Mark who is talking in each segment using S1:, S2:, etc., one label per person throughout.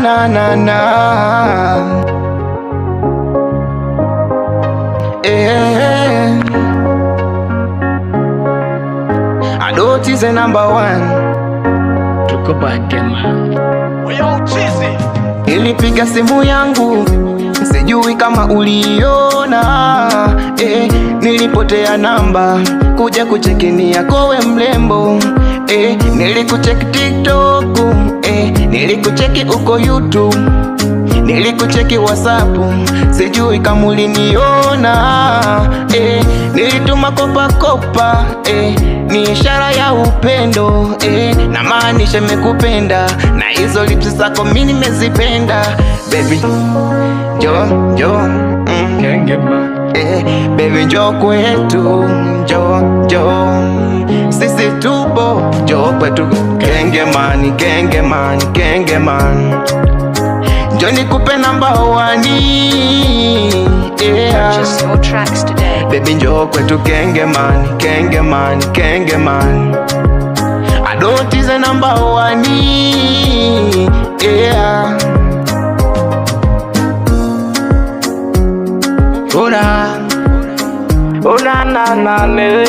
S1: na na na. Adult is the number one.
S2: Tuko back man.
S1: Ilipiga simu yangu, sijui kama uliona. Nilipotea namba, kuja kuchekinia kowe mlembo. Nilikucheki TikTok, nilikucheki uko YouTube, nilikucheki WhatsApp, sijui kama uliniona. Nilituma kopa, ni ishara ya upendo, na maanisha nimekupenda, na hizo lips zako mimi nimezipenda. Baby, jo, baby njoo kwetu, jo, sisi tupo, njoo kwetu. Genge man, njoo nikupe namba 1, yeah.
S3: Purchase your tracks today.
S1: Baby njoo kwetu, genge man. Adult is the number 1, yeah. Ola na me.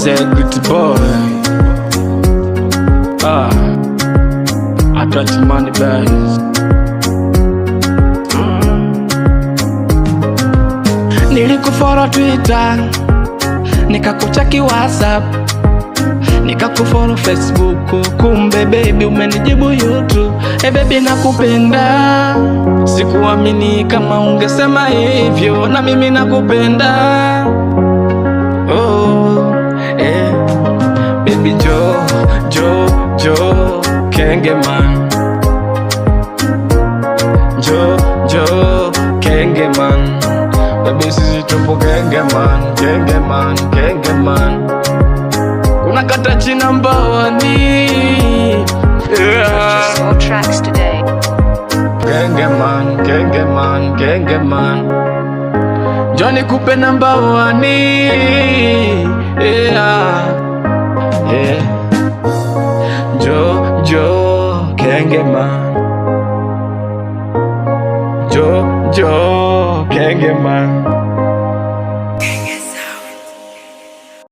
S2: The good boy. I got money bags. Nilikufollow Twitter, nikakucheki WhatsApp, nikakufollow Facebook, kumbe baby umenijibu YouTube. Baby nakupenda, sikuamini kama ungesema hivyo, na mimi nakupenda. Baby Jo, kenge man. Jo, kenge man. Baby sisi tupo kenge man. Kuna kata china mbawani, yeah.
S3: Purchase your tracks today.
S2: Kenge man. Johnny kupe namba 1, yeah. Jo, kenge man. Jo, kenge man.